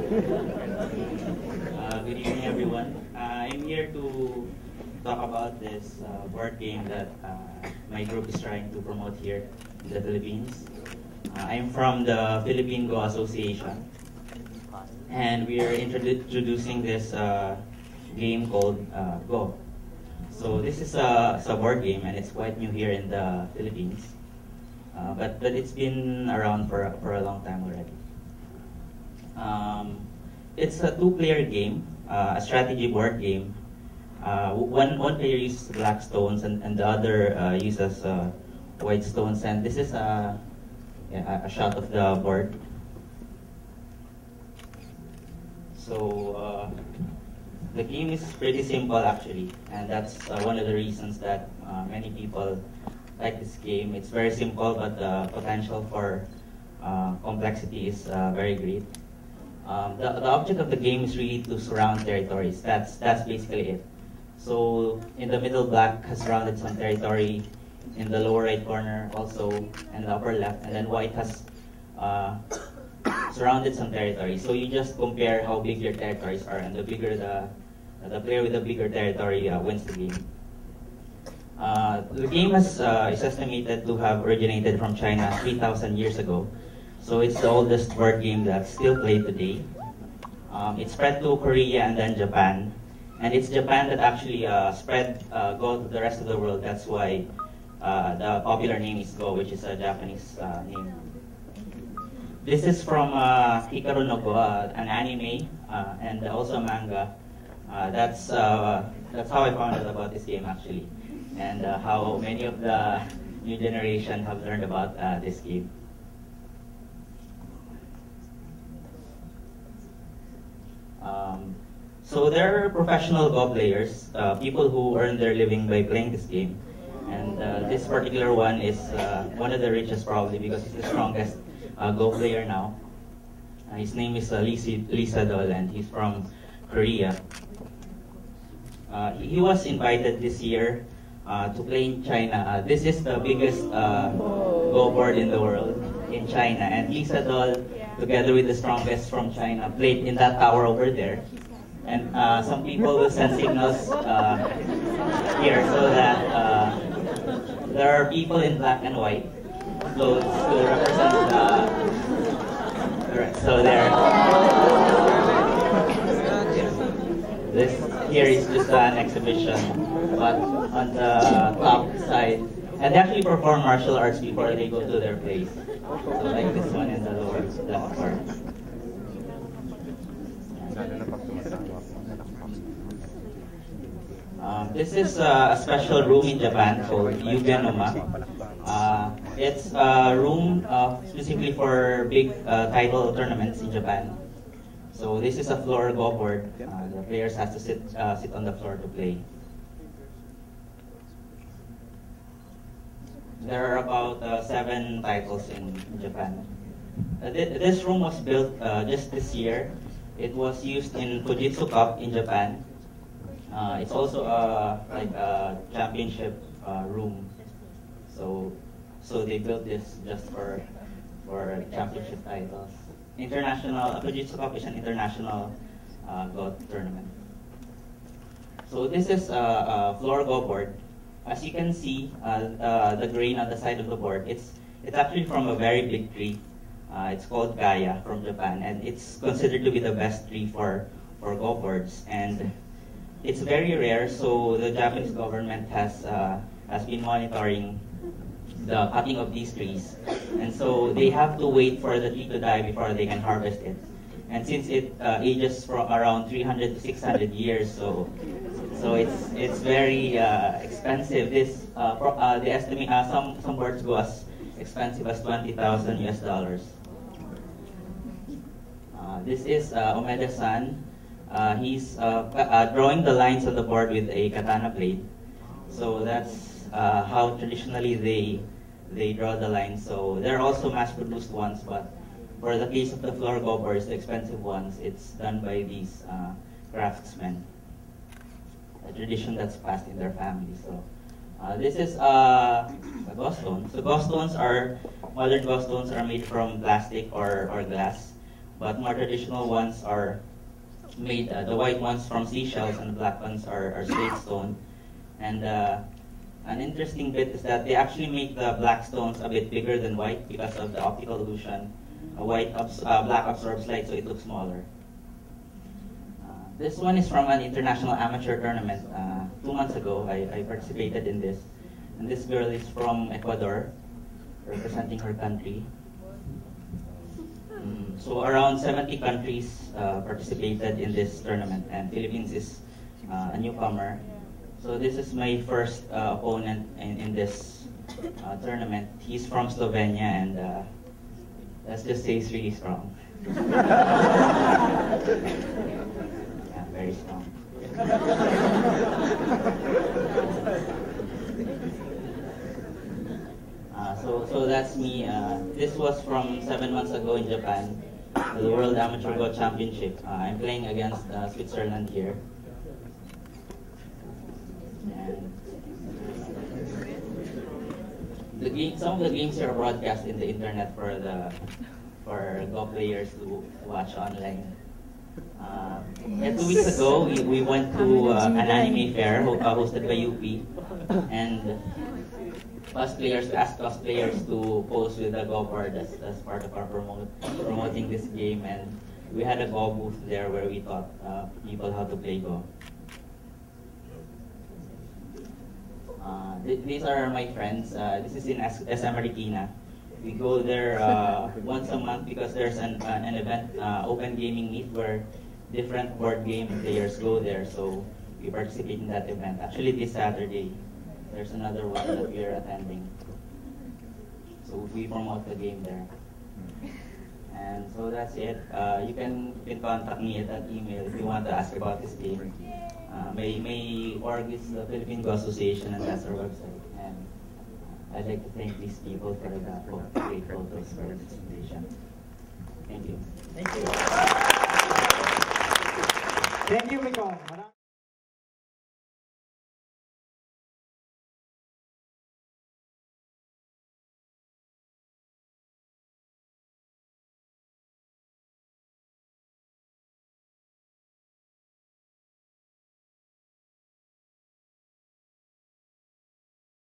Good evening, everyone. I'm here to talk about this board game that my group is trying to promote here in the Philippines. I'm from the Philippine Go Association, and we are introducing this game called Go. So this is a board game, and it's quite new here in the Philippines, but it's been around for a long time already. It's a two-player game, a strategy board game. One player uses black stones and the other uses white stones. And this is a shot of the board. So the game is pretty simple actually, and that's one of the reasons that many people like this game. It's very simple, but the potential for complexity is very great. The object of the game is really to surround territories. That's basically it. So in the middle, black has surrounded some territory, in the lower right corner also, and the upper left, and then white has surrounded some territory. So you just compare how big your territories are, and the bigger the player with the bigger territory wins the game. The game is estimated to have originated from China 3,000 years ago. So it's the oldest board game that's still played today. It spread to Korea and then Japan. And it's Japan that actually spread Go to the rest of the world. That's why the popular name is Go, which is a Japanese name. This is from Hikaru no Go, an anime and also a manga. That's how I found out about this game actually, and how many of the new generation have learned about this game. So there are professional Go players, people who earn their living by playing this game. And this particular one is one of the richest probably because he's the strongest Go player now. His name is Lee Sedol, and he's from Korea. He was invited this year to play in China. This is the biggest Go board in the world, in China. And Lee Sedol, together with the strongest from China, played in that tower over there. And some people will send signals here so that there are people in black and white clothes to represent so there. This here is just an exhibition, but on the top side, and they actually perform martial arts before they go to their place. So like this one in the lower left part. This is a special room in Japan called Yugenoma. It's a room specifically for big title tournaments in Japan. So this is a floor Go board. The players have to sit on the floor to play. There are about 7 titles in Japan. This room was built just this year. It was used in Fujitsu Cup in Japan. It's also like a championship room. So they built this just for championship titles. International Fujitsu Cup is an international Go tournament. So this is a floor Go board. As you can see, the grain on the side of the board, it's actually from a very big tree. It's called Gaia from Japan, and it's considered to be the best tree for Go boards. And it's very rare, so the Japanese government has been monitoring the cutting of these trees, and so they have to wait for the tree to die before they can harvest it. And since it ages from around 300 to 600 years, so it's very expensive. This they estimate some boards go as expensive as $20,000 US. This is Omeda-san. He's drawing the lines on the board with a katana blade. So that's how traditionally they draw the lines. So there are also mass-produced ones, but for the case of the floor Go boards, the expensive ones, it's done by these craftsmen. A tradition that's passed in their family. So this is a ghost stone. So ghost stones are modern ghost stones are made from plastic or glass. but more traditional ones are made, the white ones from seashells and the black ones are slate stone. And an interesting bit is that they actually make the black stones a bit bigger than white because of the optical illusion. Black absorbs light, so it looks smaller. This one is from an international amateur tournament. 2 months ago, I participated in this. And this girl is from Ecuador, representing her country. So around 70 countries participated in this tournament, and Philippines is a newcomer. So this is my first opponent in this tournament. He's from Slovenia, and let's just say he's really strong. Yeah, very strong. So that's me. This was from 7 months ago in Japan, the World Amateur Go Championship. I'm playing against Switzerland here. And some of the games are broadcast in the internet for Go players to watch online. 2 weeks ago, we went to an anime fair hosted by UP, and asked cosplayers to pose with the Go board as part of our promoting this game, and we had a Go booth there where we taught people how to play Go. These are my friends. This is in SM Marikina. We go there once a month because there's an event, open gaming meet, where different board game players go there. So we participate in that event. Actually, this Saturday, there's another one that we are attending. So we promote the game there. And so that's it. You can contact me at that email if you want to ask about this game. May org is the Philippine Go Association, and that's our website. And I'd like to thank these people for the great photos for this presentation. Thank you. Thank you. Thank you, Miko.